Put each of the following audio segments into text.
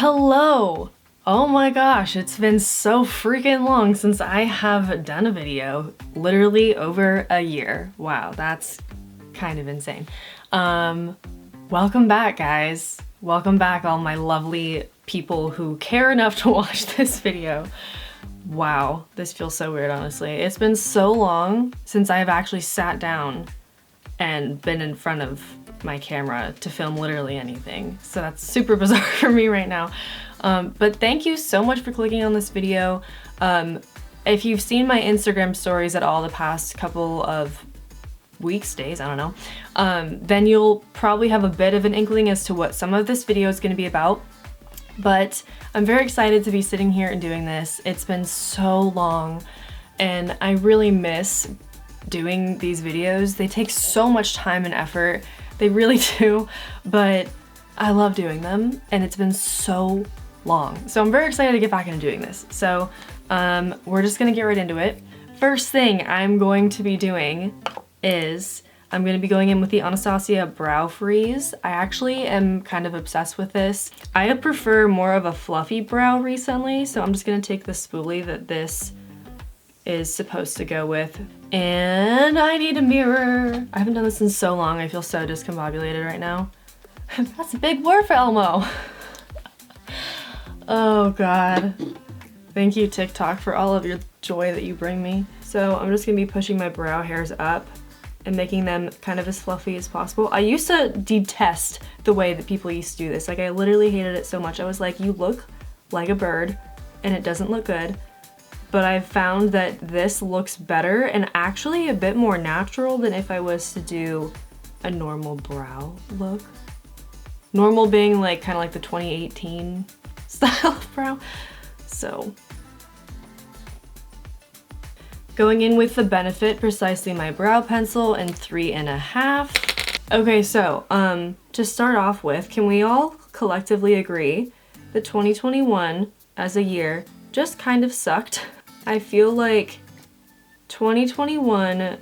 Hello! Oh my gosh, it's been so freaking long since I have done a video. Literally over a year. Wow, that's kind of insane. Welcome back, guys. Welcome back, all my lovely people who care enough to watch this video. Wow, this feels so weird, honestly. It's been so long since I have actually sat down and been in front of my camera to film literally anything. So that's super bizarre for me right now. But thank you so much for clicking on this video. If you've seen my Instagram stories at all the past couple of weeks, days, I don't know, then you'll probably have a bit of an inkling as to what some of this video is going to be about. But I'm very excited to be sitting here and doing this. It's been so long and I really miss doing these videos. They take so much time and effort. They really do, but I love doing them and it's been so long. So I'm very excited to get back into doing this. So we're just gonna get right into it. First thing I'm going to be doing is I'm gonna be going in with the Anastasia Brow Freeze. I actually am kind of obsessed with this. I prefer more of a fluffy brow recently, so I'm just gonna take the spoolie that this is supposed to go with. And I need a mirror. I haven't done this in so long. I feel so discombobulated right now. That's a big word for Elmo. Oh God. Thank you, TikTok, for all of your joy that you bring me. So I'm just gonna be pushing my brow hairs up and making them kind of as fluffy as possible. I used to detest the way that people used to do this. Like, I literally hated it so much. I was like, you look like a bird and it doesn't look good. But I've found that this looks better and actually a bit more natural than if I was to do a normal brow look. Normal being like kind of like the 2018 style of brow. So going in with the Benefit Precisely My Brow Pencil in 3.5. Okay, so to start off with, can we all collectively agree that 2021 as a year just kind of sucked? I feel like 2021,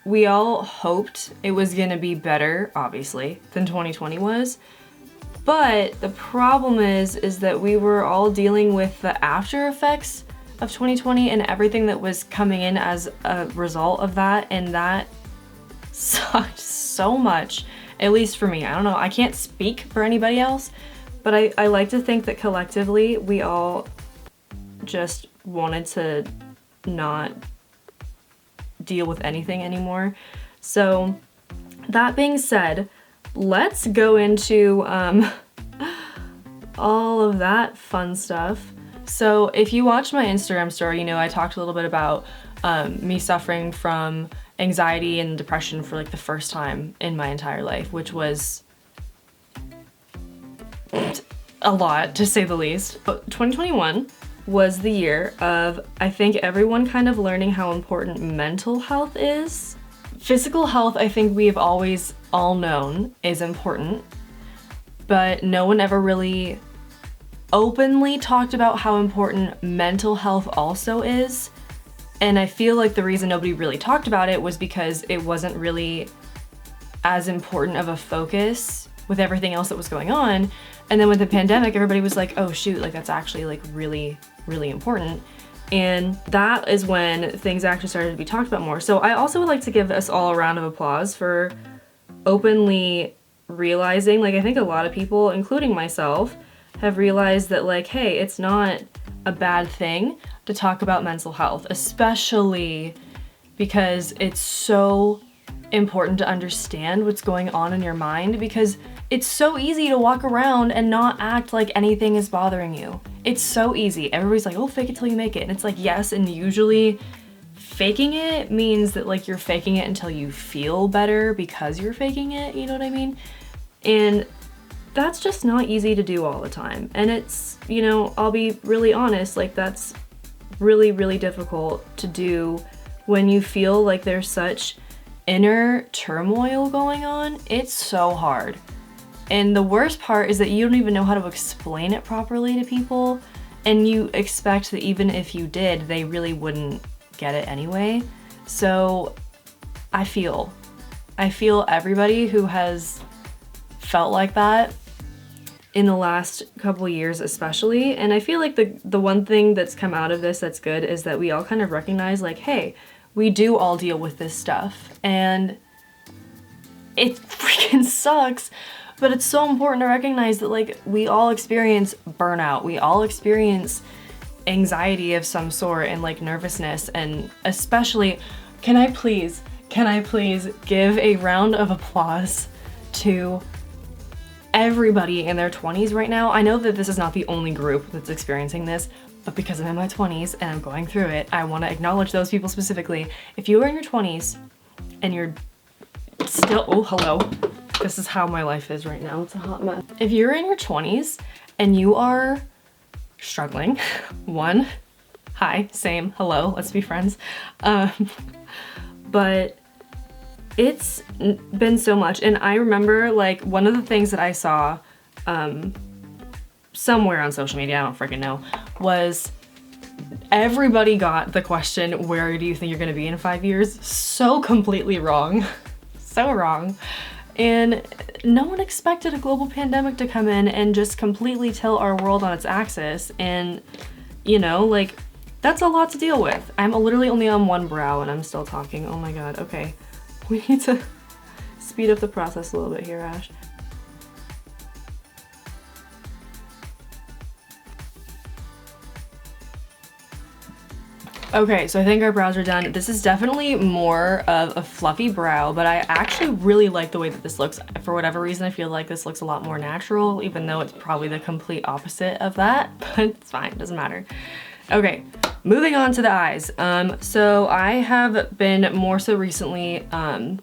we all hoped it was gonna be better, obviously, than 2020 was. But the problem is that we were all dealing with the after effects of 2020 and everything that was coming in as a result of that, and that sucked so much, at least for me. I don't know, I can't speak for anybody else, but I like to think that collectively we all just wanted to not deal with anything anymore. So that being said, let's go into all of that fun stuff. So if you watched my Instagram story, you know I talked a little bit about me suffering from anxiety and depression for like the first time in my entire life, which was a lot, to say the least. But 2021 was the year of, I think, everyone kind of learning how important mental health is. Physical health, I think we've always all known is important, but no one ever really openly talked about how important mental health also is. And I feel like the reason nobody really talked about it was because it wasn't really as important of a focus with everything else that was going on. And then with the pandemic, everybody was like, oh shoot, like that's actually like really important. And that is when things actually started to be talked about more. So I also would like to give us all a round of applause for openly realizing, like I think a lot of people, including myself, have realized that like, hey, it's not a bad thing to talk about mental health, especially because it's so important to understand what's going on in your mind, because it's so easy to walk around and not act like anything is bothering you. It's so easy. Everybody's like, oh, fake it till you make it. And it's like, yes, and usually faking it means that like you're faking it until you feel better because you're faking it, you know what I mean? And that's just not easy to do all the time. And it's, you know, I'll be really honest, like that's really difficult to do when you feel like there's such inner turmoil going on. It's so hard. And the worst part is that you don't even know how to explain it properly to people, and you expect that even if you did, they really wouldn't get it anyway. So I feel everybody who has felt like that. in the last couple years especially. And I feel like the one thing that's come out of this that's good is that we all kind of recognize like, hey, we do all deal with this stuff and it freaking sucks, but it's so important to recognize that like we all experience burnout, we all experience anxiety of some sort and like nervousness, and especially, can I please give a round of applause to everybody in their 20s right now. I know that this is not the only group that's experiencing this, but because I'm in my 20s and I'm going through it, I want to acknowledge those people specifically. If you are in your 20s and you're still, oh, hello. This is how my life is right now. It's a hot mess. If you're in your 20s and you are struggling, one, hi, same, hello, let's be friends. But it's been so much. And I remember like one of the things that I saw somewhere on social media, I don't freaking know, was everybody got the question, where do you think you're gonna be in 5 years? So completely wrong. So wrong. And no one expected a global pandemic to come in and just completely tilt our world on its axis. And, you know, like, that's a lot to deal with. I'm literally only on one brow and I'm still talking. Oh my god, okay. We need to speed up the process a little bit here, Ash. Okay, so I think our brows are done. This is definitely more of a fluffy brow, but I actually really like the way that this looks. For whatever reason, I feel like this looks a lot more natural, even though it's probably the complete opposite of that, but it's fine, doesn't matter. Okay, moving on to the eyes. So I have been more so recently, I've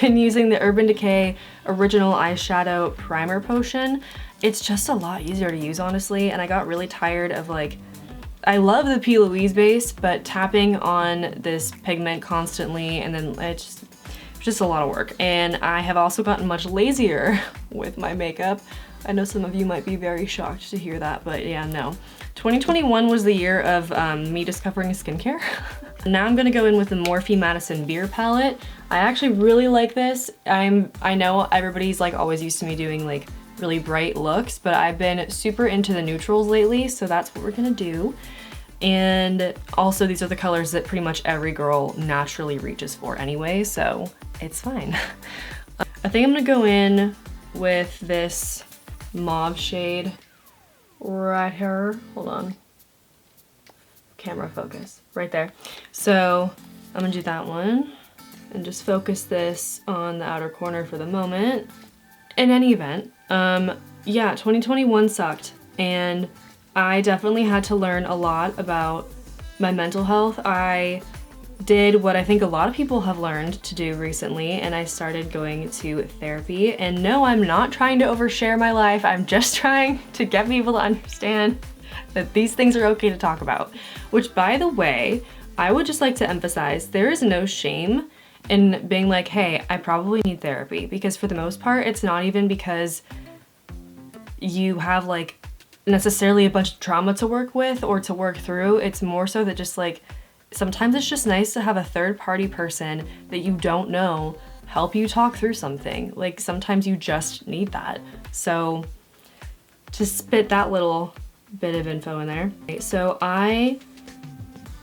been using the Urban Decay Original Eyeshadow Primer Potion. It's just a lot easier to use, honestly, and I got really tired of like, I love the P. Louise base, but tapping on this pigment constantly and then it's just a lot of work. And I have also gotten much lazier with my makeup. I know some of you might be very shocked to hear that, but yeah, no. 2021 was the year of me discovering skincare. Now I'm gonna go in with the Morphe Madison Beer palette. I actually really like this. I know everybody's like always used to me doing like really bright looks, but I've been super into the neutrals lately, so that's what we're gonna do. And also these are the colors that pretty much every girl naturally reaches for anyway, so it's fine. I think I'm gonna go in with this mauve shade right here. Hold on. Camera focus. Right there. So I'm gonna do that one and just focus this on the outer corner for the moment. In any event, yeah, 2021 sucked, and I definitely had to learn a lot about my mental health. I did what I think a lot of people have learned to do recently, and I started going to therapy. And no, I'm not trying to overshare my life. I'm just trying to get people to understand that these things are okay to talk about. Which, by the way, I would just like to emphasize, there is no shame in being like, hey, I probably need therapy, because for the most part, it's not even because you have like necessarily a bunch of trauma to work with or to work through. It's more so that just like, sometimes it's just nice to have a third party person that you don't know help you talk through something. Like sometimes you just need that. So to spit that little bit of info in there. So I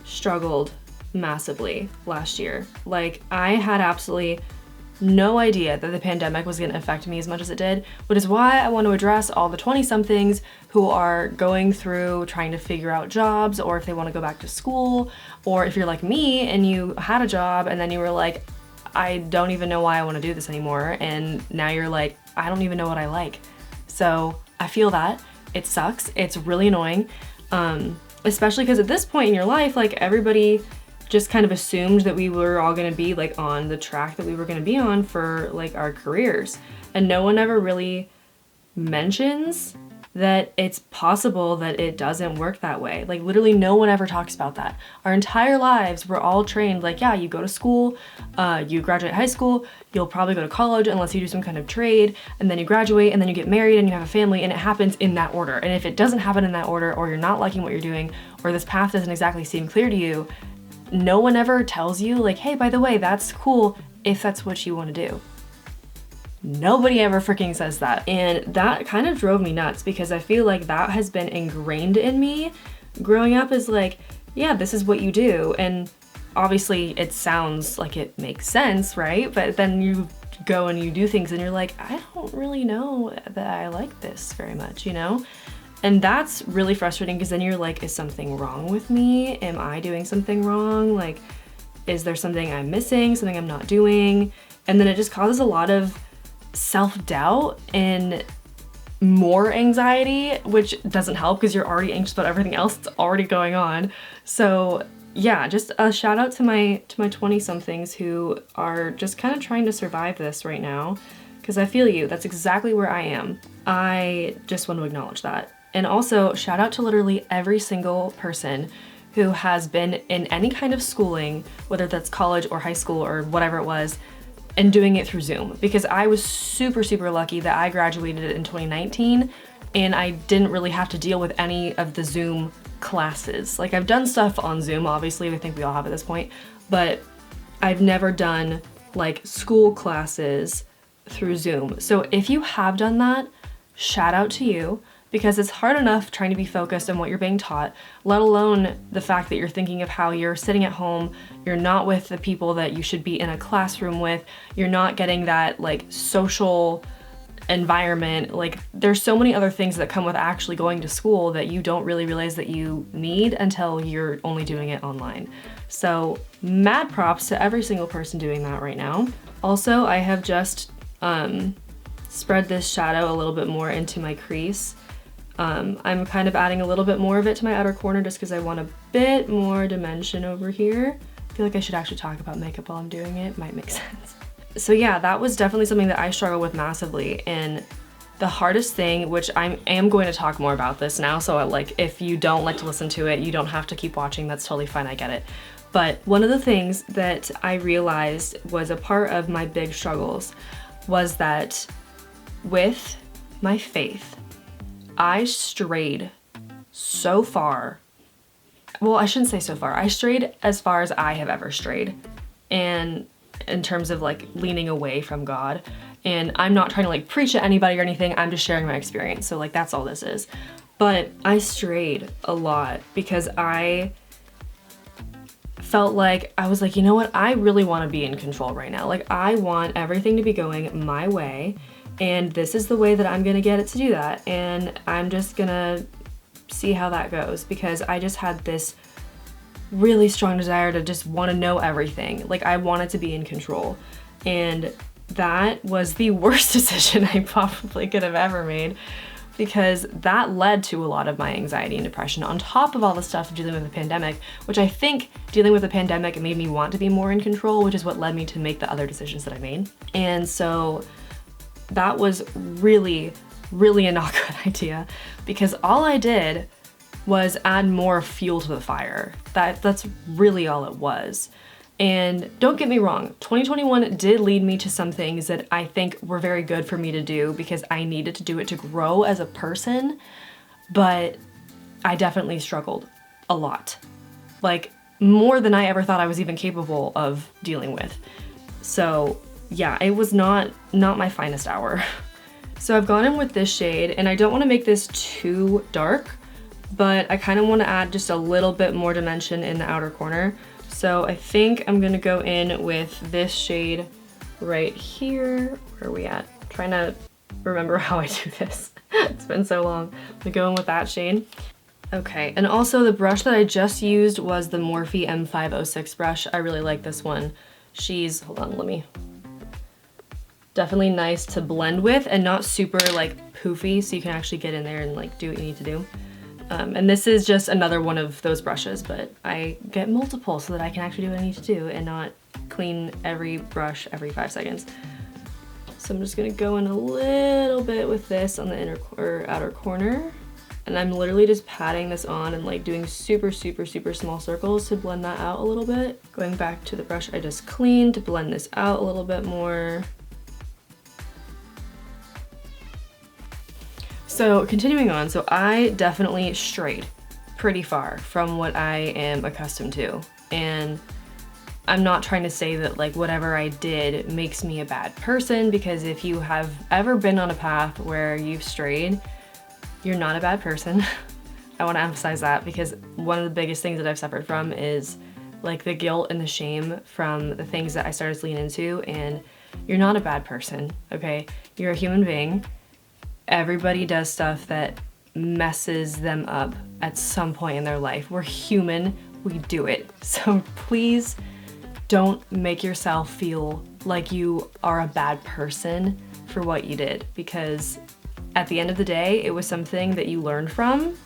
struggled massively last year. Like I had absolutely no idea that the pandemic was gonna affect me as much as it did, which is why I want to address all the 20-somethings who are going through trying to figure out jobs, or if they want to go back to school, or if you're like me and you had a job and then you were like, I don't even know why I want to do this anymore, and now you're like, I don't even know what I like. So I feel that. It sucks. It's really annoying, especially because at this point in your life, like everybody just kind of assumed that we were all gonna be like on the track that we were gonna be on for like our careers. And no one ever really mentions that it's possible that it doesn't work that way. Like literally no one ever talks about that. Our entire lives we're all trained like, yeah, you go to school, you graduate high school, you'll probably go to college unless you do some kind of trade, and then you graduate and then you get married and you have a family, and it happens in that order. And if it doesn't happen in that order, or you're not liking what you're doing, or this path doesn't exactly seem clear to you, no one ever tells you like, hey, by the way, that's cool if that's what you want to do. Nobody ever freaking says that. And that kind of drove me nuts because I feel like that has been ingrained in me growing up as like, yeah, this is what you do. And obviously it sounds like it makes sense, right? But then you go and you do things and you're like, I don't really know that I like this very much, you know? And that's really frustrating because then you're like, is something wrong with me? Am I doing something wrong? Like, is there something I'm missing, something I'm not doing? And then it just causes a lot of self-doubt and more anxiety, which doesn't help because you're already anxious about everything else that's already going on. So yeah, just a shout out to my 20-somethings who are just kind of trying to survive this right now, because I feel you. That's exactly where I am. I just want to acknowledge that. And also shout out to literally every single person who has been in any kind of schooling, whether that's college or high school or whatever it was, and doing it through Zoom, because I was super, super lucky that I graduated in 2019 and I didn't really have to deal with any of the Zoom classes. Like, I've done stuff on Zoom, obviously, I think we all have at this point, but I've never done like school classes through Zoom. So if you have done that, shout out to you, because it's hard enough trying to be focused on what you're being taught, let alone the fact that you're thinking of how you're sitting at home, you're not with the people that you should be in a classroom with, you're not getting that like social environment. Like, there's so many other things that come with actually going to school that you don't really realize that you need until you're only doing it online. So mad props to every single person doing that right now. Also, I have just spread this shadow a little bit more into my crease. I'm kind of adding a little bit more of it to my outer corner just because I want a bit more dimension over here. I feel like I should actually talk about makeup while I'm doing it. Might make sense. So yeah, that was definitely something that I struggle with massively. And the hardest thing, which I am going to talk more about this now, so like if you don't like to listen to it, you don't have to keep watching, that's totally fine, I get it. But one of the things that I realized was a part of my big struggles was that with my faith, I strayed so far. Well, I shouldn't say so far. I strayed as far as I have ever strayed. And in terms of like leaning away from God. And I'm not trying to like preach at anybody or anything. I'm just sharing my experience. So like that's all this is. But I strayed a lot because I felt like, I was like, you know what? I really want to be in control right now. Like, I want everything to be going my way. And this is the way that I'm gonna get it to do that. And I'm just gonna see how that goes, because I just had this really strong desire to just want to know everything. Like, I wanted to be in control. And that was the worst decision I probably could have ever made, because that led to a lot of my anxiety and depression on top of all the stuff of dealing with the pandemic, which I think dealing with the pandemic made me want to be more in control, which is what led me to make the other decisions that I made. And so that was really, really a not good idea, because all I did was add more fuel to the fire. That's really all it was. And don't get me wrong, 2021 did lead me to some things that I think were very good for me to do because I needed to do it to grow as a person, but I definitely struggled a lot. Like, more than I ever thought I was even capable of dealing with. So yeah, it was not my finest hour. So I've gone in with this shade, and I don't want to make this too dark, but I kind of want to add just a little bit more dimension in the outer corner. So I think I'm gonna go in with this shade right here. Where are we at? I'm trying to remember how I do this. It's been so long. I'm gonna go in with that shade. Okay, and also the brush that I just used was the Morphe M506 brush. I really like this one. Hold on, let me. Definitely nice to blend with and not super like poofy, so you can actually get in there and like do what you need to do. And this is just another one of those brushes, but I get multiple so that I can actually do what I need to do and not clean every brush every 5 seconds. So I'm just gonna go in a little bit with this on the inner or outer corner. And I'm literally just patting this on and like doing super, super, super small circles to blend that out a little bit. Going back to the brush I just cleaned to blend this out a little bit more. So continuing on, so I definitely strayed pretty far from what I am accustomed to. And I'm not trying to say that like whatever I did makes me a bad person, because if you have ever been on a path where you've strayed, you're not a bad person. I want to emphasize that, because one of the biggest things that I've suffered from is like the guilt and the shame from the things that I started to lean into, and you're not a bad person, okay? You're a human being. Everybody does stuff that messes them up at some point in their life. We're human, we do it. So please don't make yourself feel like you are a bad person for what you did, because at the end of the day, it was something that you learned from,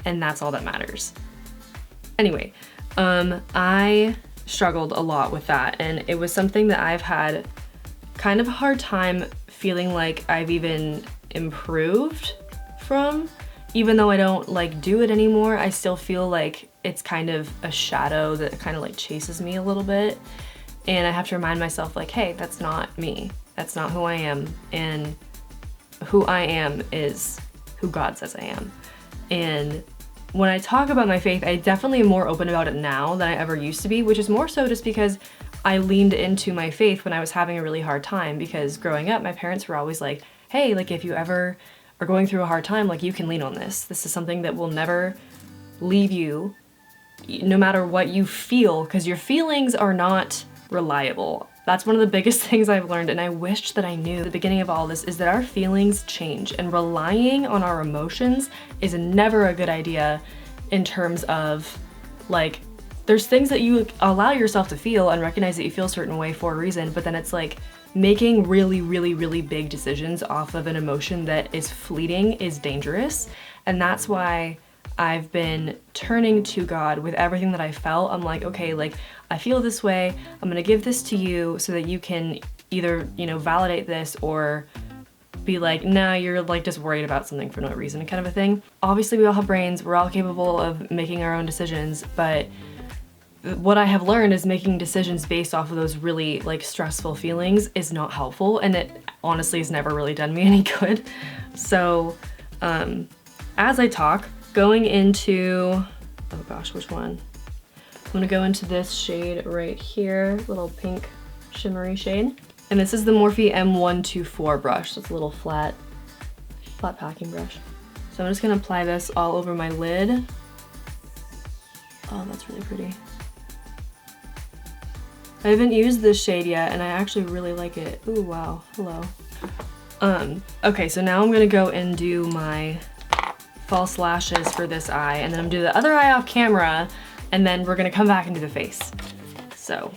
and that's all that matters. Anyway, I struggled a lot with that, and it was something that I've had kind of a hard time feeling like I've even improved from. Even though I don't like do it anymore, I still feel like it's kind of a shadow that kind of like chases me a little bit. And I have to remind myself like, hey, that's not me. That's not who I am. And who I am is who God says I am. And when I talk about my faith, I definitely am more open about it now than I ever used to be, which is more so just because I leaned into my faith when I was having a really hard time. Because growing up, my parents were always like, hey, like if you ever are going through a hard time, like you can lean on this. This is something that will never leave you, no matter what you feel, because your feelings are not reliable. That's one of the biggest things I've learned, and I wished that I knew at the beginning of all this, is that our feelings change, and relying on our emotions is never a good idea in terms of like, there's things that you allow yourself to feel and recognize that you feel a certain way for a reason, but then it's like, making really, really, really big decisions off of an emotion that is fleeting is dangerous. And that's why I've been turning to God with everything that I felt. I'm like, okay, like I feel this way. I'm gonna give this to you so that you can either, you know, validate this or be like, nah, you're like just worried about something for no reason, kind of a thing. Obviously, we all have brains. We're all capable of making our own decisions, but what I have learned is making decisions based off of those really like stressful feelings is not helpful, and it honestly has never really done me any good. So as I talk, going into, oh gosh, which one? I'm gonna go into this shade right here, little pink shimmery shade. And this is the Morphe M124 brush. So it's a little flat packing brush. So I'm just gonna apply this all over my lid. Oh, that's really pretty. I haven't used this shade yet, and I actually really like it. Ooh, wow, hello. Okay, so now I'm gonna go and do my false lashes for this eye, and then I'm gonna do the other eye off camera, and then we're gonna come back and do the face. So,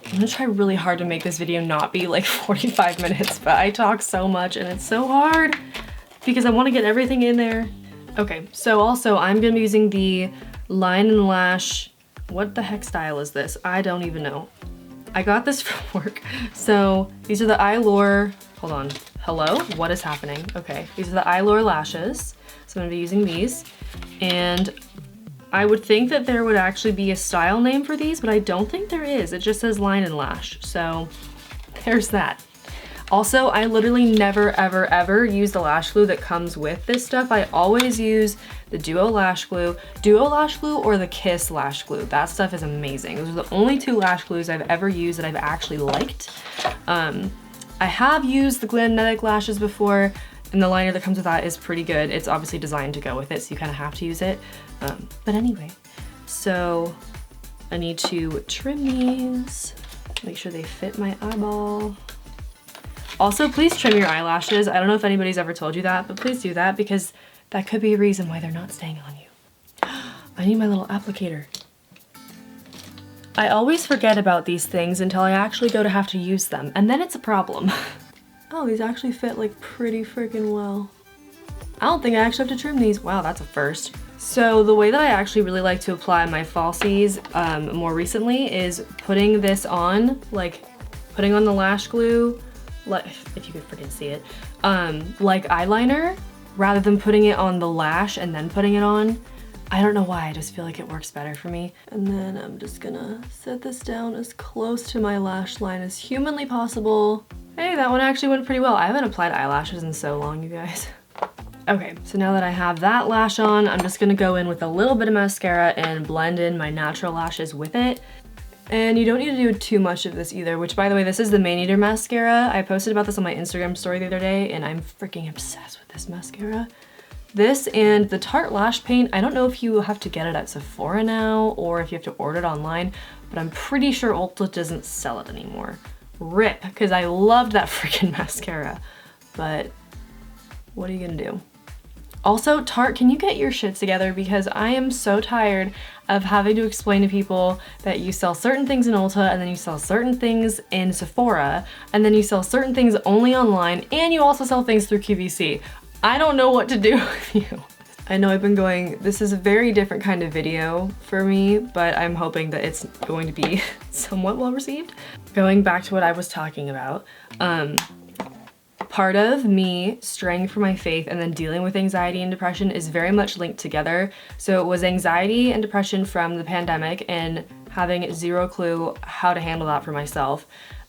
I'm gonna try really hard to make this video not be like 45 minutes, but I talk so much, and it's so hard because I wanna get everything in there. Okay, so also I'm gonna be using the Line and Lash, what the heck style is this? I don't even know. I got this from work. So these are the Eylure, hold on, hello? What is happening? Okay, these are the Eylure lashes. So I'm gonna be using these. And I would think that there would actually be a style name for these, but I don't think there is. It just says Line and Lash. So there's that. Also, I literally never, ever, ever use the lash glue that comes with this stuff. I always use the Duo Lash Glue or the Kiss Lash Glue. That stuff is amazing. Those are the only two lash glues I've ever used that I've actually liked. I have used the Glamnetic lashes before, and the liner that comes with that is pretty good. It's obviously designed to go with it, so you kind of have to use it. But anyway, so I need to trim these, make sure they fit my eyeball. Also, please trim your eyelashes. I don't know if anybody's ever told you that, but please do that, because that could be a reason why they're not staying on you. I need my little applicator. I always forget about these things until I actually go to have to use them, and then it's a problem. Oh, these actually fit like pretty freaking well. I don't think I actually have to trim these. Wow, that's a first. So the way that I actually really like to apply my falsies more recently is putting this on, like putting on the lash glue, like, if you could freaking see it, like eyeliner, rather than putting it on the lash and then putting it on. I don't know why, I just feel like it works better for me. And then I'm just gonna set this down as close to my lash line as humanly possible. Hey, that one actually went pretty well. I haven't applied eyelashes in so long, you guys. Okay, so now that I have that lash on, I'm just gonna go in with a little bit of mascara and blend in my natural lashes with it. And you don't need to do too much of this either, which by the way, this is the Maneater mascara. I posted about this on my Instagram story the other day and I'm freaking obsessed with this mascara. This and the Tarte Lash Paint, I don't know if you have to get it at Sephora now or if you have to order it online, but I'm pretty sure Ulta doesn't sell it anymore. RIP, because I loved that freaking mascara, but what are you gonna do? Also, Tarte, can you get your shit together? Because I am so tired of having to explain to people that you sell certain things in Ulta and then you sell certain things in Sephora and then you sell certain things only online and you also sell things through QVC. I don't know what to do with you. I know I've been going, this is a very different kind of video for me, but I'm hoping that it's going to be somewhat well received. Going back to what I was talking about, part of me straying from my faith and then dealing with anxiety and depression is very much linked together. So it was anxiety and depression from the pandemic and having zero clue how to handle that for myself.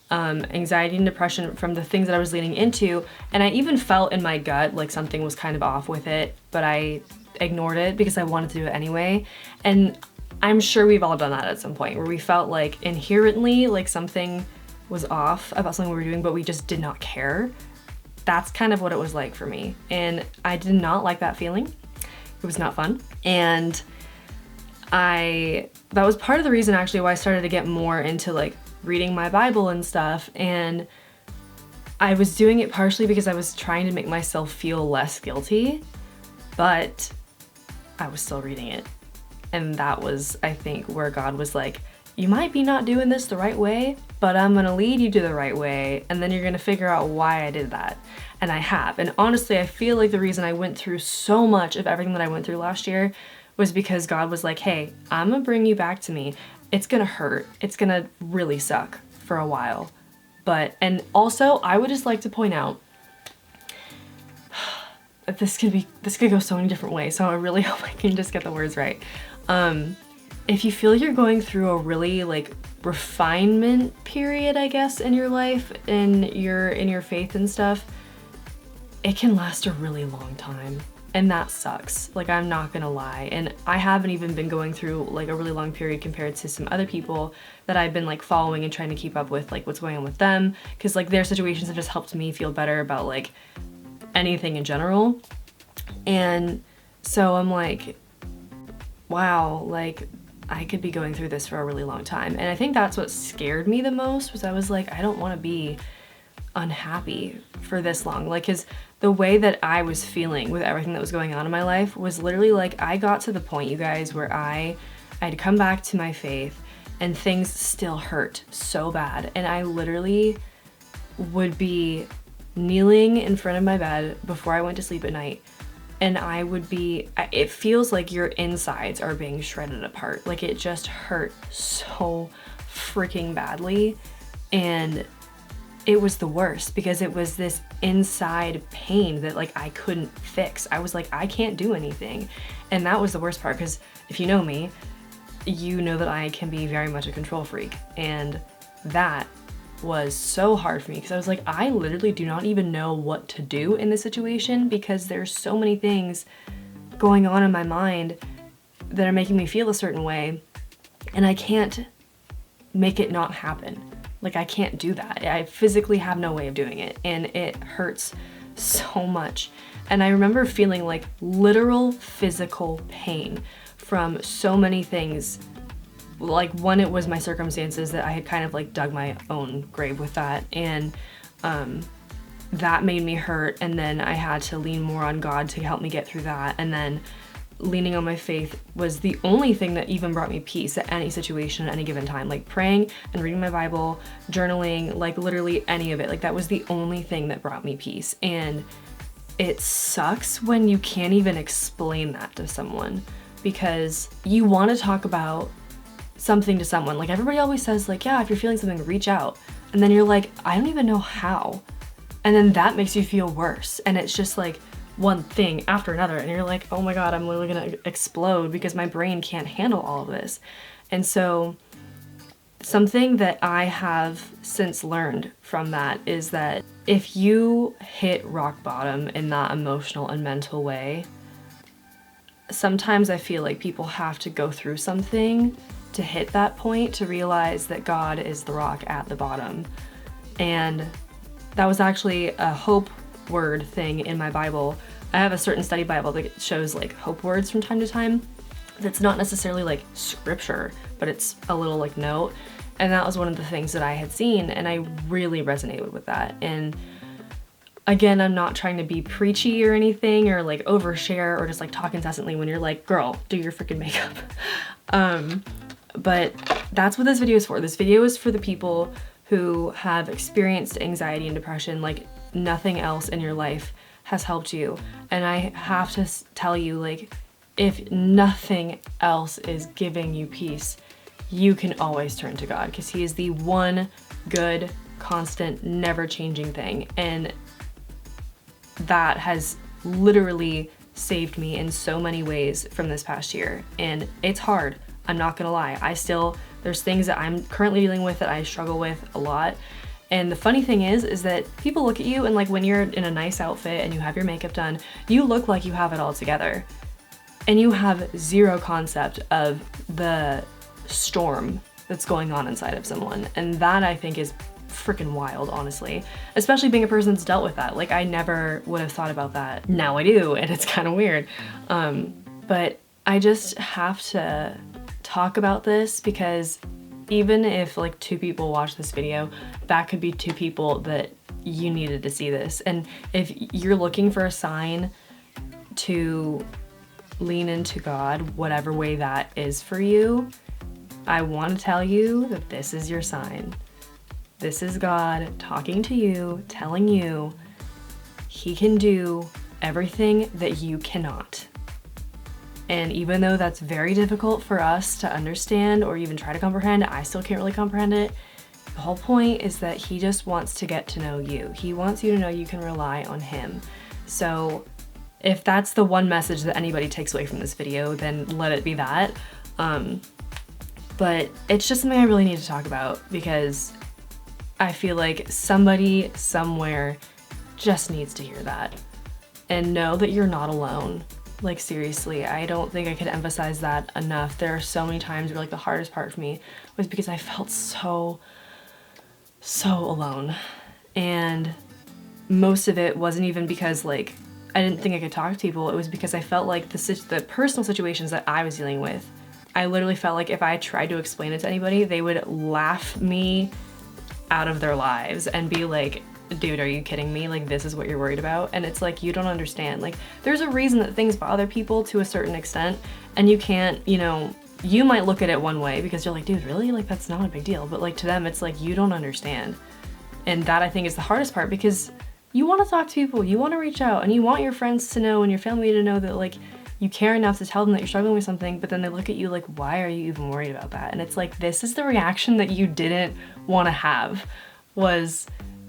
Anxiety and depression from the things that I was leaning into, and I even felt in my gut like something was kind of off with it, but I ignored it because I wanted to do it anyway. And I'm sure we've all done that at some point where we felt like inherently like something was off about something we were doing, but we just did not care. That's kind of what it was like for me. And I did not like that feeling. It was not fun. And that was part of the reason actually why I started to get more into like reading my Bible and stuff. And I was doing it partially because I was trying to make myself feel less guilty, but I was still reading it. And that was, I think, where God was like, you might be not doing this the right way, but I'm gonna lead you to the right way, and then you're gonna figure out why I did that. And I have. And honestly, I feel like the reason I went through so much of everything that I went through last year was because God was like, hey, I'm gonna bring you back to me. It's gonna hurt. It's gonna really suck for a while. And also, I would just like to point out, this could go so many different ways, so I really hope I can just get the words right. If you feel you're going through a really like refinement period, I guess, in your life, in your faith and stuff, it can last a really long time. And that sucks. Like, I'm not gonna lie. And I haven't even been going through like a really long period compared to some other people that I've been like following and trying to keep up with like what's going on with them. Cause like their situations have just helped me feel better about like anything in general. And so I'm like, wow, like I could be going through this for a really long time. And I think that's what scared me the most, was I was like, I don't want to be unhappy for this long. Like, cause the way that I was feeling with everything that was going on in my life was literally like, I got to the point, you guys, where I'd come back to my faith and things still hurt so bad. And I literally would be kneeling in front of my bed before I went to sleep at night, and it feels like your insides are being shredded apart. Like, it just hurt so freaking badly. And it was the worst because it was this inside pain that like I couldn't fix. I was like, I can't do anything. And that was the worst part, because if you know me, you know that I can be very much a control freak. And that was so hard for me because I was like, I literally do not even know what to do in this situation because there's so many things going on in my mind that are making me feel a certain way, and I can't make it not happen. Like, I can't do that. I physically have no way of doing it, and it hurts so much. And I remember feeling like literal physical pain from so many things. Like, one, it was my circumstances that I had kind of like dug my own grave with that, and that made me hurt. And then I had to lean more on God to help me get through that. And then leaning on my faith was the only thing that even brought me peace at any situation at any given time. Like, praying and reading my Bible, journaling, like literally any of it. Like, that was the only thing that brought me peace. And it sucks when you can't even explain that to someone, because you want to talk about something to someone. Like, everybody always says like, yeah, if you're feeling something, reach out. And then you're like, I don't even know how. And then that makes you feel worse. And it's just like one thing after another. And you're like, oh my God, I'm literally gonna explode because my brain can't handle all of this. And so something that I have since learned from that is that if you hit rock bottom in that emotional and mental way, sometimes I feel like people have to go through something to hit that point to realize that God is the rock at the bottom. And that was actually a hope word thing in my Bible. I have a certain study Bible that shows like hope words from time to time. That's not necessarily like scripture, but it's a little like note. And that was one of the things that I had seen, and I really resonated with that. And again, I'm not trying to be preachy or anything or like overshare or just like talk incessantly when you're like, girl, do your freaking makeup. But that's what this video is for. This video is for the people who have experienced anxiety and depression like nothing else in your life has helped you. And I have to tell you, like, if nothing else is giving you peace, you can always turn to God, because He is the one good, constant, never changing thing. And that has literally saved me in so many ways from this past year. And it's hard, I'm not gonna lie. There's things that I'm currently dealing with that I struggle with a lot. And the funny thing is that people look at you and like when you're in a nice outfit and you have your makeup done, you look like you have it all together. And you have zero concept of the storm that's going on inside of someone. And that I think is freaking wild, honestly. Especially being a person that's dealt with that. Like I never would have thought about that. Now I do, and it's kind of weird. But I just have to talk about this because even if like 2 people watch this video, that could be 2 people that you needed to see this. And if you're looking for a sign to lean into God, whatever way that is for you, I want to tell you that this is your sign. This is God talking to you, telling you He can do everything that you cannot. And even though that's very difficult for us to understand or even try to comprehend, I still can't really comprehend it. The whole point is that He just wants to get to know you. He wants you to know you can rely on Him. So if that's the one message that anybody takes away from this video, then let it be that. But it's just something I really need to talk about because I feel like somebody somewhere just needs to hear that and know that you're not alone. Like seriously, I don't think I could emphasize that enough. There are so many times where like the hardest part for me was because I felt so alone. And most of it wasn't even because like I didn't think I could talk to people. It was because I felt like the personal situations that I was dealing with, I literally felt like if I tried to explain it to anybody, they would laugh me out of their lives and be like, dude, are you kidding me? Like, this is what you're worried about? And it's like, you don't understand. Like, there's a reason that things bother people to a certain extent, and you can't, you know, you might look at it one way because you're like, dude, really? Like, that's not a big deal. But like to them, it's like, you don't understand. And that I think is the hardest part because you want to talk to people, you want to reach out, and you want your friends to know and your family to know that like you care enough to tell them that you're struggling with something, but then they look at you like, why are you even worried about that? And it's like, this is the reaction that you didn't want to have, was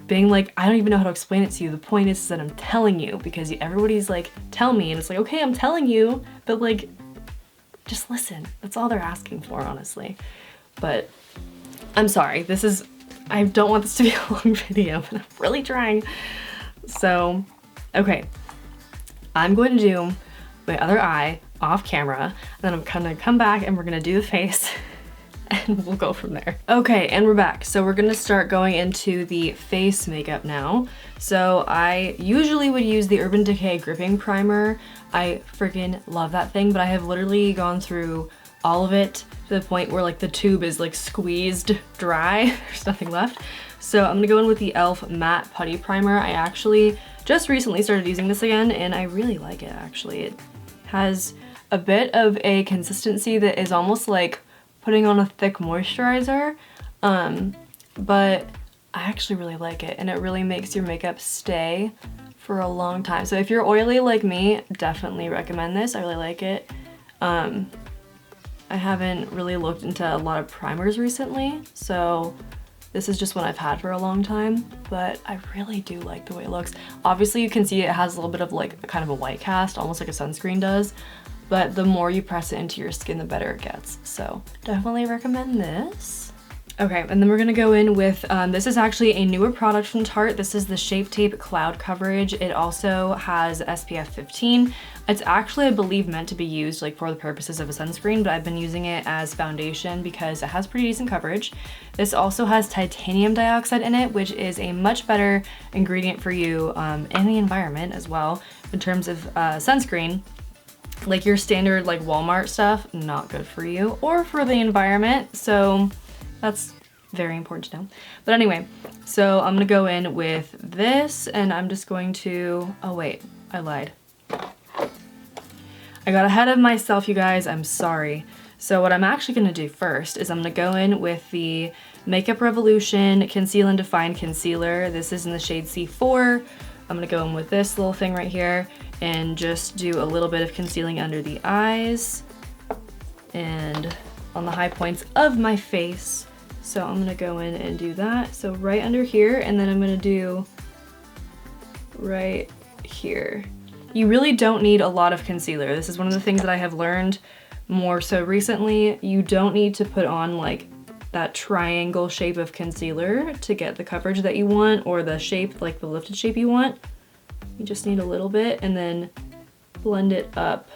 being like, I don't even know how to explain it to you. The point is that I'm telling you because everybody's like, tell me. And it's like, okay, I'm telling you, but like, just listen. That's all they're asking for, honestly. But I'm sorry, I don't want this to be a long video, but I'm really trying. So, okay, I'm going to do my other eye off camera, and then I'm gonna come back and we're gonna do the face and we'll go from there. Okay, and we're back. So we're gonna start going into the face makeup now. So I usually would use the Urban Decay Gripping Primer. I freaking love that thing, but I have literally gone through all of it to the point where like the tube is like squeezed dry. There's nothing left. So I'm gonna go in with the e.l.f. Matte Putty Primer. I actually just recently started using this again and I really like it actually. It has a bit of a consistency that is almost like putting on a thick moisturizer, but I actually really like it and it really makes your makeup stay for a long time. So if you're oily like me, definitely recommend this. I really like it. I haven't really looked into a lot of primers recently, so this is just one I've had for a long time, but I really do like the way it looks. Obviously you can see it has a little bit of like kind of a white cast, almost like a sunscreen does, but the more you press it into your skin, the better it gets. So definitely recommend this. Okay, and then we're gonna go in with, this is actually a newer product from Tarte. This is the Shape Tape Cloud Coverage. It also has SPF 15. It's actually, I believe, meant to be used like for the purposes of a sunscreen, but I've been using it as foundation because it has pretty decent coverage. This also has titanium dioxide in it, which is a much better ingredient for you in the environment as well in terms of sunscreen. Like your standard like Walmart stuff, not good for you or for the environment. So that's very important to know. But anyway, so I'm gonna go in with this and I'm just going to, oh wait, I lied. I got ahead of myself, you guys, I'm sorry. So what I'm actually gonna do first is I'm gonna go in with the Makeup Revolution Conceal and Define Concealer. This is in the shade C4. I'm gonna go in with this little thing right here and just do a little bit of concealing under the eyes and on the high points of my face. So I'm gonna go in and do that. So right under here, and then I'm gonna do right here. You really don't need a lot of concealer. This is one of the things that I have learned more so recently. You don't need to put on like that triangle shape of concealer to get the coverage that you want or the shape, like the lifted shape you want. You just need a little bit and then blend it up.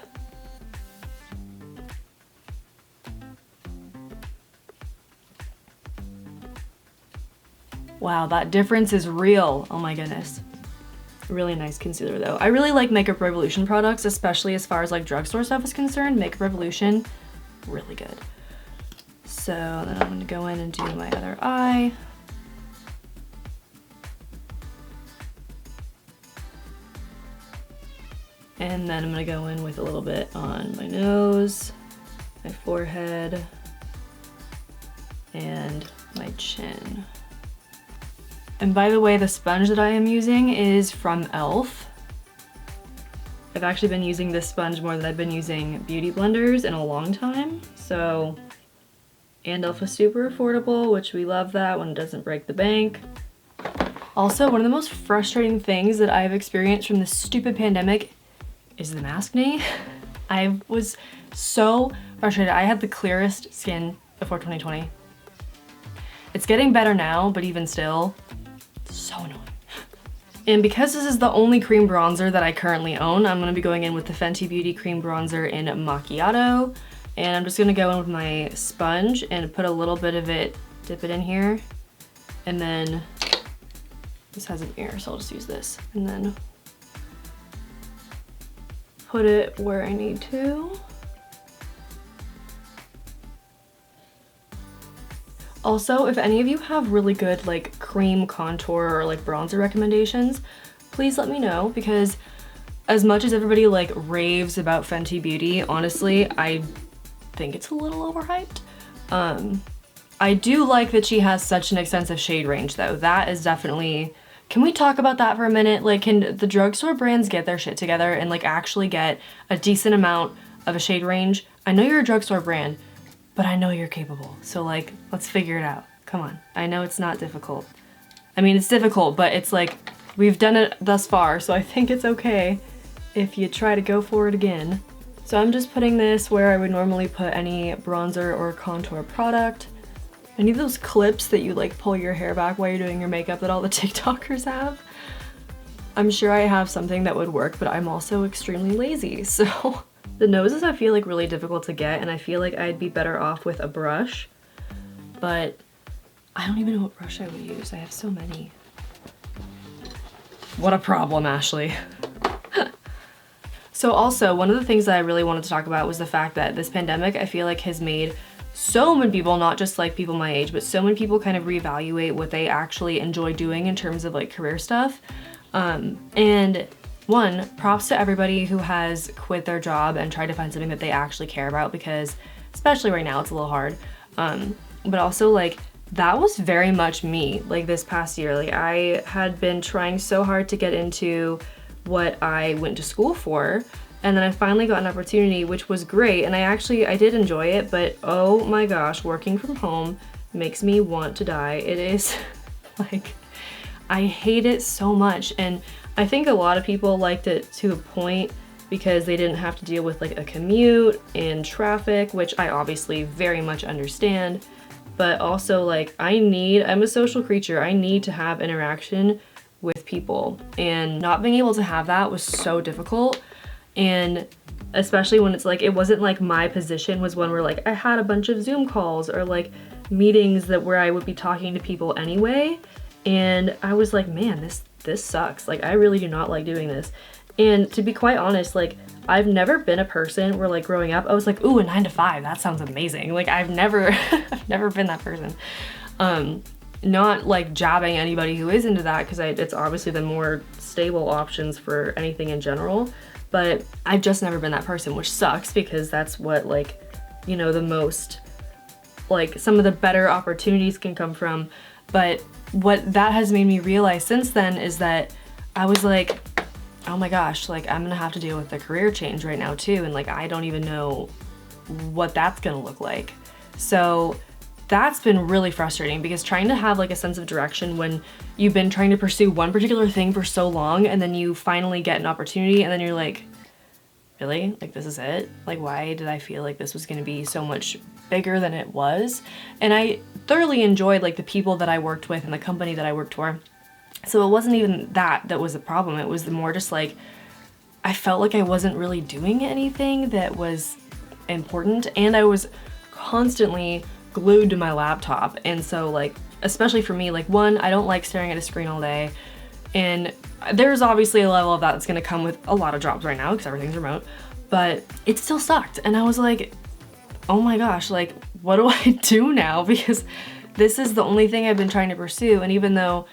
Wow, that difference is real. Oh my goodness. Really nice concealer though. I really like Makeup Revolution products, especially as far as like drugstore stuff is concerned. Makeup Revolution, really good. So then I'm gonna go in and do my other eye. And then I'm gonna go in with a little bit on my nose, my forehead, and my chin. And by the way, the sponge that I am using is from e.l.f. I've actually been using this sponge more than I've been using beauty blenders in a long time. So, and e.l.f. is super affordable, which we love that when it doesn't break the bank. Also, one of the most frustrating things that I've experienced from this stupid pandemic is the maskne. I was so frustrated. I had the clearest skin before 2020. It's getting better now, but even still, so annoying. And because this is the only cream bronzer that I currently own, I'm gonna be going in with the Fenty Beauty Cream Bronzer in Macchiato. And I'm just gonna go in with my sponge and put a little bit of it, dip it in here. And then, this has an ear, so I'll just use this. And then put it where I need to. Also, if any of you have really good like cream contour or like bronzer recommendations, please let me know, because as much as everybody like raves about Fenty Beauty, honestly, I think it's a little overhyped. I do like that she has such an extensive shade range though. That is definitely, can we talk about that for a minute? Like, can the drugstore brands get their shit together and like actually get a decent amount of a shade range? I know you're a drugstore brand, but I know you're capable. So like, let's figure it out. Come on. I know it's not difficult. I mean, it's difficult, but it's like, we've done it thus far, so I think it's okay if you try to go for it again. So I'm just putting this where I would normally put any bronzer or contour product. I need those clips that you like pull your hair back while you're doing your makeup that all the TikTokers have. I'm sure I have something that would work, but I'm also extremely lazy, so. The noses I feel like really difficult to get, and I feel like I'd be better off with a brush, but I don't even know what brush I would use. I have so many. What a problem, Ashley. So also, one of the things that I really wanted to talk about was the fact that this pandemic, I feel like, has made so many people, not just like people my age, but so many people kind of reevaluate what they actually enjoy doing in terms of like career stuff. And one, props to everybody who has quit their job and tried to find something that they actually care about, because especially right now it's a little hard. But also like, that was very much me, like this past year. Like I had been trying so hard to get into what I went to school for, and then I finally got an opportunity, which was great, and I did enjoy it, but oh my gosh, working from home makes me want to die. It is like, I hate it so much. And I think a lot of people liked it to a point because they didn't have to deal with like a commute and traffic, which I obviously very much understand. but also like I'm a social creature. I need to have interaction with people, and not being able to have that was so difficult. And especially when it's like, it wasn't like my position was one where like I had a bunch of Zoom calls or like meetings that where I would be talking to people anyway. And I was like, man, this sucks. Like, I really do not like doing this. And to be quite honest, like, I've never been a person where like growing up, I was like, ooh, a 9 to 5, that sounds amazing. Like, I've never, I've never been that person. Not like jabbing anybody who is into that, because it's obviously the more stable options for anything in general. But I've just never been that person, which sucks, because that's what, like, you know, the most, like, some of the better opportunities can come from. But what that has made me realize since then is that I was like, oh my gosh, like, I'm gonna have to deal with the career change right now too, and like, I don't even know what that's gonna look like. So that's been really frustrating, because trying to have like a sense of direction when you've been trying to pursue one particular thing for so long, and then you finally get an opportunity, and then you're like, really? Like, this is it? Like, why did I feel like this was gonna be so much bigger than it was? And I thoroughly enjoyed like the people that I worked with and the company that I worked for. So it wasn't even that was the problem. It was the more just like, I felt like I wasn't really doing anything that was important, and I was constantly glued to my laptop. And so like, especially for me, like, one, I don't like staring at a screen all day. And there's obviously a level of that that's gonna come with a lot of jobs right now because everything's remote, but it still sucked. And I was like, oh my gosh, like, what do I do now? Because this is the only thing I've been trying to pursue. And even though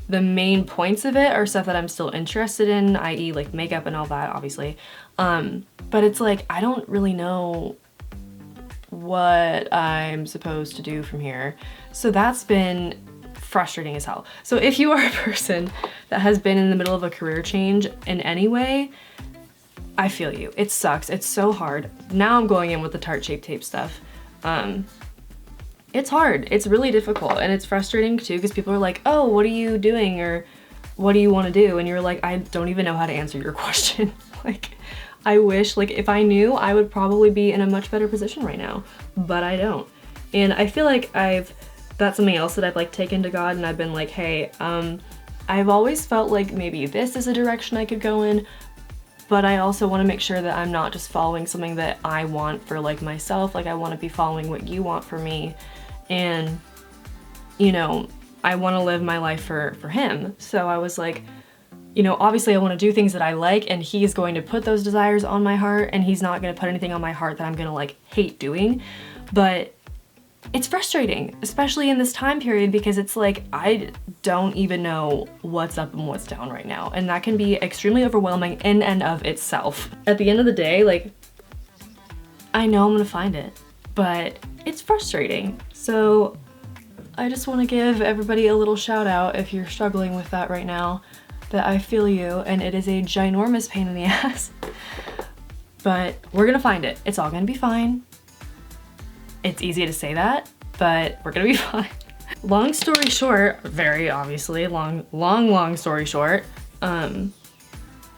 the main points of it are stuff that I'm still interested in, i.e. like makeup and all that, obviously. But it's like, I don't really know what I'm supposed to do from here. So that's been frustrating as hell. So if you are a person that has been in the middle of a career change in any way, I feel you. It sucks. It's so hard. Now I'm going in with the Tarte Shape Tape stuff. It's hard. It's really difficult, and it's frustrating too, because people are like, oh, what are you doing, or what do you want to do? And you're like, I don't even know how to answer your question. Like, I wish, like, if I knew, I would probably be in a much better position right now, but I don't. And I feel like that's something else that I've like taken to God, and I've been like, hey, I've always felt like maybe this is a direction I could go in, but I also want to make sure that I'm not just following something that I want for like myself. Like, I want to be following what you want for me. And, you know, I want to live my life for him. So I was like, you know, obviously I want to do things that I like, and he's going to put those desires on my heart, and he's not going to put anything on my heart that I'm going to like hate doing. But it's frustrating, especially in this time period, because it's like, I don't even know what's up and what's down right now. And that can be extremely overwhelming in and of itself. At the end of the day, like, I know I'm gonna find it, but it's frustrating. So I just want to give everybody a little shout out if you're struggling with that right now, that I feel you, and it is a ginormous pain in the ass. But we're gonna find it. It's all gonna be fine. It's easy to say that, but we're gonna be fine. Long story short, very obviously, long story short,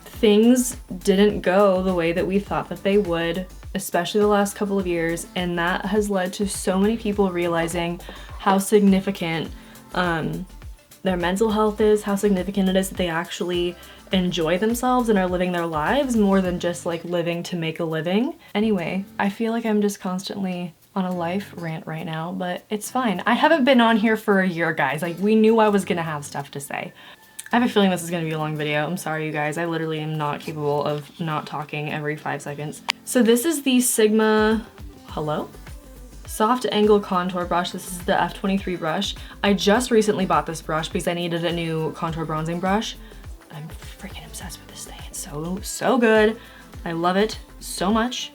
things didn't go the way that we thought that they would, especially the last couple of years, and that has led to so many people realizing how significant their mental health is, how significant it is that they actually enjoy themselves and are living their lives more than just like living to make a living. Anyway, I feel like I'm just constantly on a life rant right now, but it's fine. I haven't been on here for a year, guys. Like, we knew I was gonna have stuff to say. I have a feeling this is gonna be a long video. I'm sorry, you guys. I literally am not capable of not talking every 5 seconds. So this is the Sigma, hello? Soft Angle Contour Brush. This is the F23 brush. I just recently bought this brush because I needed a new contour bronzing brush. I'm freaking obsessed with this thing. It's so good. I love it so much.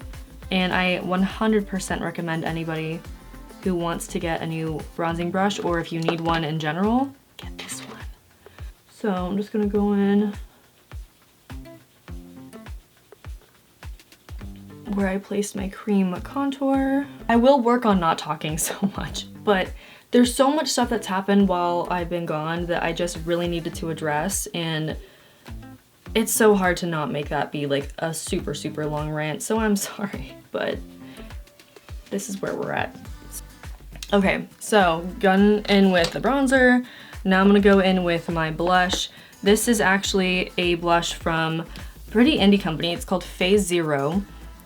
And I 100% recommend anybody who wants to get a new bronzing brush, or if you need one in general, get this one. So I'm just gonna go in where I placed my cream contour. I will work on not talking so much, but there's so much stuff that's happened while I've been gone that I just really needed to address, and it's so hard to not make that be like a super long rant, so I'm sorry, but this is where we're at. Okay, so gone in with the bronzer. Now I'm gonna go in with my blush. This is actually a blush from a pretty indie company. It's called Phase Zero,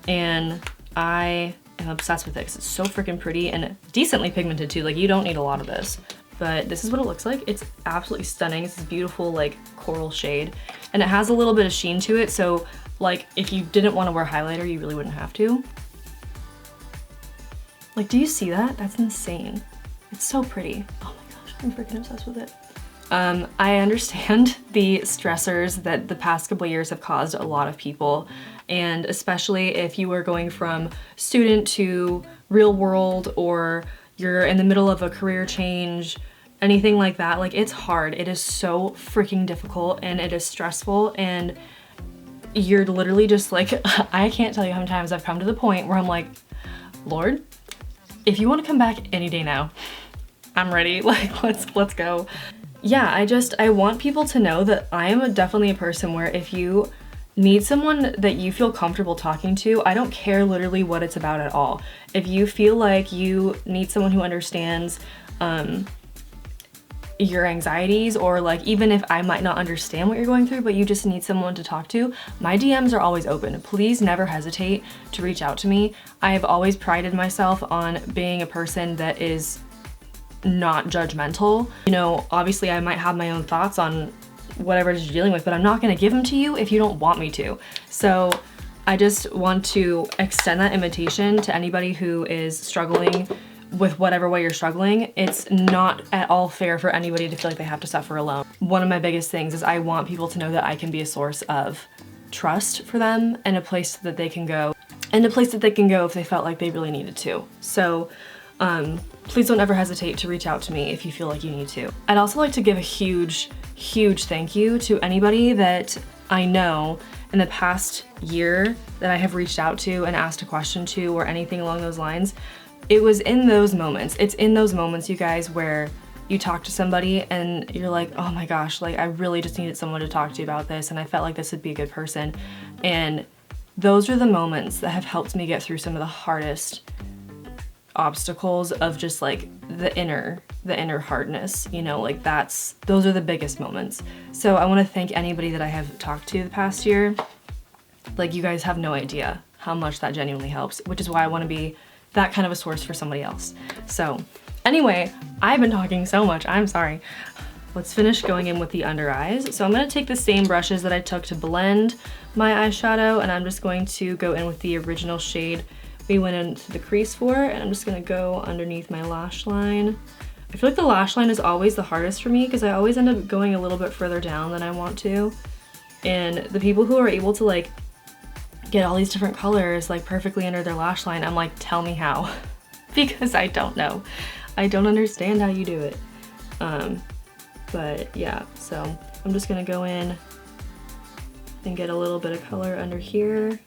and I am obsessed with it because it's so freaking pretty and decently pigmented too. Like, you don't need a lot of this, but this is what it looks like. It's absolutely stunning. It's this beautiful like coral shade, and it has a little bit of sheen to it. So like, if you didn't want to wear highlighter, you really wouldn't have to. Like, do you see that? That's insane. It's so pretty. Oh my gosh, I'm freaking obsessed with it. I understand the stressors that the past couple years have caused a lot of people, and especially if you are going from student to real world, or you're in the middle of a career change, anything like that. Like, it's hard. It is so freaking difficult, and it is stressful, and you're literally just like, I can't tell you how many times I've come to the point where I'm like, Lord, if you want to come back any day now, I'm ready. Like, let's go. Yeah, I want people to know that I am definitely a person where if you need someone that you feel comfortable talking to, I don't care literally what it's about at all. If you feel like you need someone who understands your anxieties, or like, even if I might not understand what you're going through, but you just need someone to talk to, my DMs are always open. Please never hesitate to reach out to me. I have always prided myself on being a person that is not judgmental. You know, obviously I might have my own thoughts on whatever it is you're dealing with, but I'm not gonna give them to you if you don't want me to. So I just want to extend that invitation to anybody who is struggling with whatever way you're struggling. It's not at all fair for anybody to feel like they have to suffer alone. One of my biggest things is I want people to know that I can be a source of trust for them, and a place that they can go, if they felt like they really needed to. So please don't ever hesitate to reach out to me if you feel like you need to. I'd also like to give a huge thank you to anybody that I know in the past year that I have reached out to and asked a question to, or anything along those lines. It was in those moments, it's in those moments, you guys, where you talk to somebody and you're like, oh my gosh, like, I really just needed someone to talk to about this, and I felt like this would be a good person. And those are the moments that have helped me get through some of the hardest obstacles of just like the inner hardness, you know, like those are the biggest moments. So I want to thank anybody that I have talked to the past year. Like, you guys have no idea how much that genuinely helps, which is why I want to be that kind of a source for somebody else. So anyway, I've been talking so much, I'm sorry. Let's finish going in with the under eyes. So I'm going to take the same brushes that I took to blend my eyeshadow, and I'm just going to go in with the original shade we went into the crease for, and I'm just gonna go underneath my lash line. I feel like the lash line is always the hardest for me because I always end up going a little bit further down than I want to. And the people who are able to like get all these different colors like perfectly under their lash line, I'm like, tell me how. Because I don't know. I don't understand how you do it. But yeah, so I'm just gonna go in and get a little bit of color under here.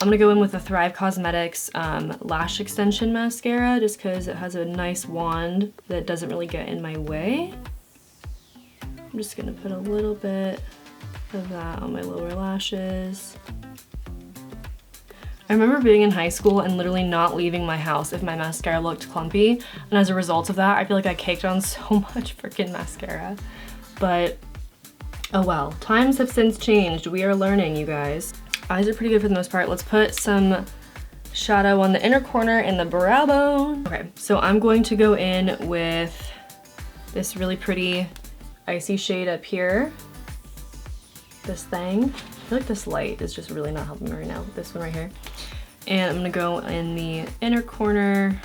I'm gonna go in with the Thrive Cosmetics Lash Extension Mascara, just because it has a nice wand that doesn't really get in my way. I'm just gonna put a little bit of that on my lower lashes. I remember being in high school and literally not leaving my house if my mascara looked clumpy, and as a result of that, I feel like I caked on so much freaking mascara. But oh well, times have since changed. We are learning, you guys. Eyes are pretty good for the most part. Let's put some shadow on the inner corner and the brow bone. Okay, so I'm going to go in with this really pretty icy shade up here. This thing. I feel like this light is just really not helping me right now. This one right here. And I'm gonna go in the inner corner.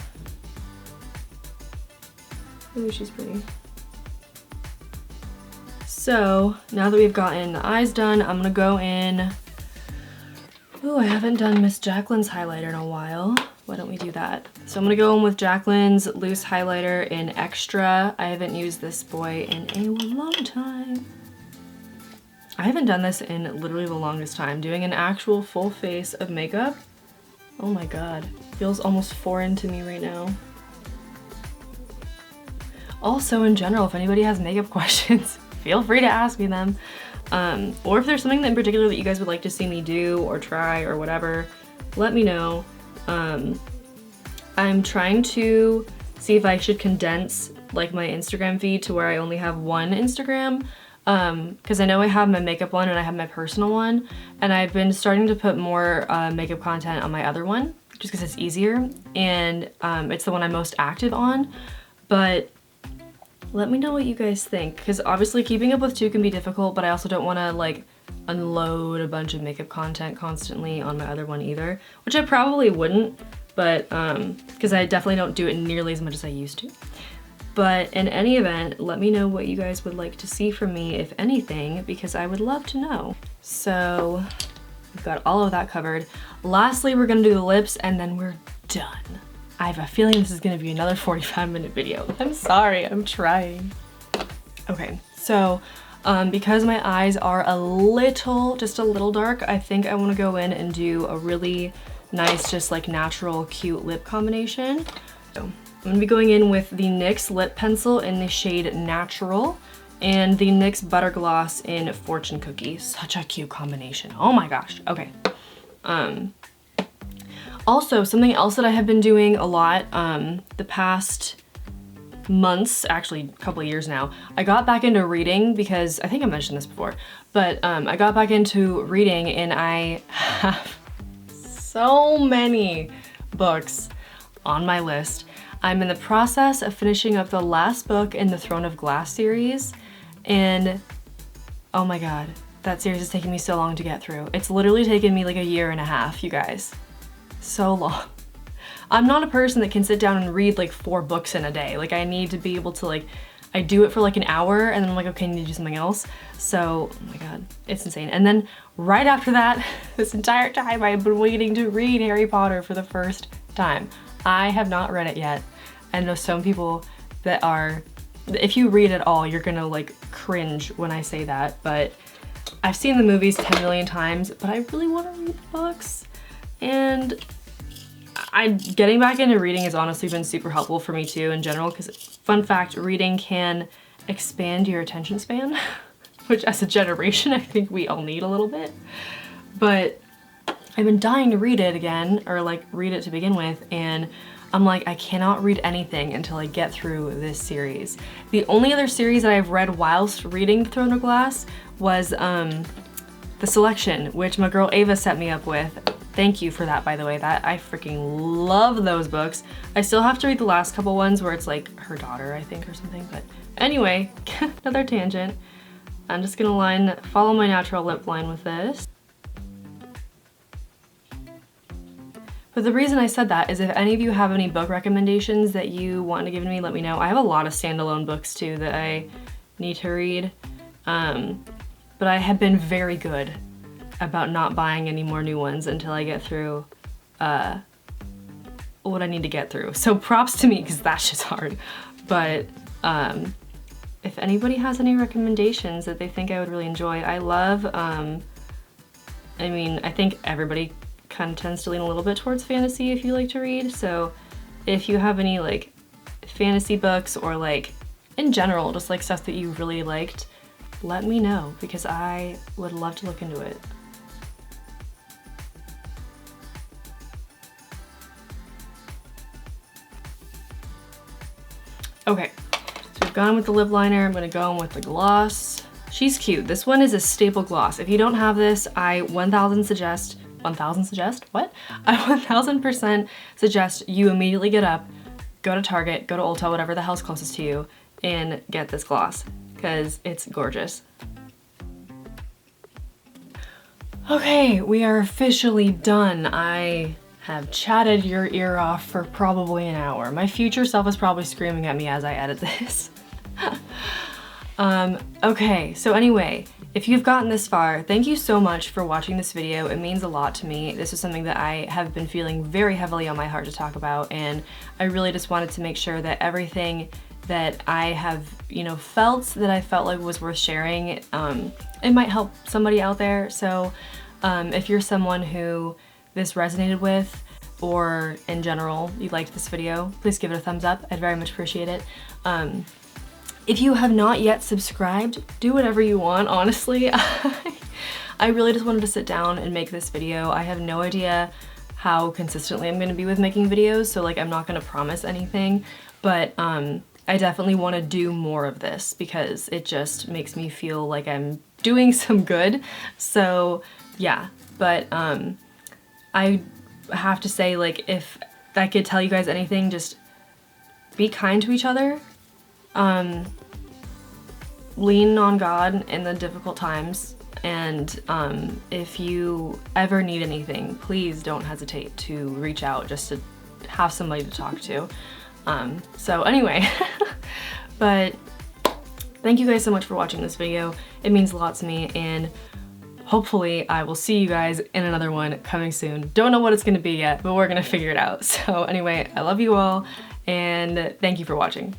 Ooh, she's pretty. So now that we've gotten the eyes done, I'm gonna go in. Ooh, I haven't done Miss Jaclyn's highlighter in a while. Why don't we do that? So I'm gonna go in with Jaclyn's loose highlighter in Extra. I haven't used this boy in a long time. I haven't done this in literally the longest time. Doing an actual full face of makeup. Oh my god. Feels almost foreign to me right now. Also, in general, if anybody has makeup questions, feel free to ask me them. Or if there's something in particular that you guys would like to see me do or try or whatever, let me know. I'm trying to see if I should condense like my Instagram feed to where I only have one Instagram, because I know I have my makeup one and I have my personal one, and I've been starting to put more makeup content on my other one just because it's easier, and it's the one I'm most active on. But let me know what you guys think, because obviously keeping up with two can be difficult, but I also don't want to like unload a bunch of makeup content constantly on my other one either, which I probably wouldn't, but because I definitely don't do it nearly as much as I used to. But in any event, let me know what you guys would like to see from me, if anything, because I would love to know. So we've got all of that covered. Lastly, we're gonna do the lips and then we're done. I have a feeling this is gonna be another 45-minute video. I'm sorry, I'm trying. Okay, so because my eyes are just a little dark, I think I wanna go in and do a really nice, just like natural, cute lip combination. So I'm gonna be going in with the NYX lip pencil in the shade Natural and the NYX Butter Gloss in Fortune Cookie. Such a cute combination. Oh my gosh. Okay. Also, something else that I have been doing a lot the past months, actually a couple of years now, I got back into reading because, I think I mentioned this before, but I got back into reading and I have so many books on my list. I'm in the process of finishing up the last book in the Throne of Glass series, and oh my god, that series is taking me so long to get through. It's literally taken me like 1.5 years, you guys. So long. I'm not a person that can sit down and read like 4 books in a day. Like I need to be able to like, I do it for like an hour and then I'm like, okay, I need to do something else. So, oh my god, it's insane. And then right after that, this entire time I've been waiting to read Harry Potter for the first time. I have not read it yet. I know some people that are, if you read it all, you're gonna like cringe when I say that, but I've seen the movies 10 million times, but I really want to read the books. And getting back into reading has honestly been super helpful for me too in general, because fun fact, reading can expand your attention span, which as a generation I think we all need a little bit. But I've been dying to read it again, or like read it to begin with, and I'm like, I cannot read anything until I get through this series. The only other series that I've read whilst reading Throne of Glass was The Selection, which my girl Ava set me up with. Thank you for that, by the way. That I freaking love those books. I still have to read the last couple ones where it's like her daughter, I think, or something. But anyway, another tangent. I'm just gonna follow my natural lip line with this. But the reason I said that is if any of you have any book recommendations that you want to give me, let me know. I have a lot of standalone books too that I need to read. But I have been very good about not buying any more new ones until I get through what I need to get through. So props to me, because that's just hard. But if anybody has any recommendations that they think I would really enjoy, I love, I mean, I think everybody kind of tends to lean a little bit towards fantasy if you like to read. So if you have any like fantasy books or like in general, just like stuff that you really liked, let me know, because I would love to look into it. Okay, so we've gone with the lip liner. I'm gonna go in with the gloss. She's cute. This one is a staple gloss. If you don't have this, I 1000% suggest you immediately get up, go to Target, go to Ulta, whatever the hell's closest to you, and get this gloss, because it's gorgeous. Okay, we are officially done. I have chatted your ear off for probably an hour. My future self is probably screaming at me as I edit this. Okay, so anyway, if you've gotten this far, thank you so much for watching this video. It means a lot to me. This is something that I have been feeling very heavily on my heart to talk about, and I really just wanted to make sure that everything that I have, you know, felt that I felt like was worth sharing, it might help somebody out there. So if you're someone who this resonated with, or in general you liked this video, please give it a thumbs up. I'd very much appreciate it. If you have not yet subscribed, do whatever you want, honestly. I really just wanted to sit down and make this video. I have no idea how consistently I'm gonna be with making videos, so like I'm not gonna promise anything, but I definitely want to do more of this because it just makes me feel like I'm doing some good. So yeah, but I have to say, like, if I could tell you guys anything, just be kind to each other. Lean on God in the difficult times, and if you ever need anything, please don't hesitate to reach out just to have somebody to talk to. So anyway, but thank you guys so much for watching this video. It means a lot to me, and hopefully I will see you guys in another one coming soon. Don't know what it's gonna be yet, but we're gonna figure it out. So anyway, I love you all, and thank you for watching.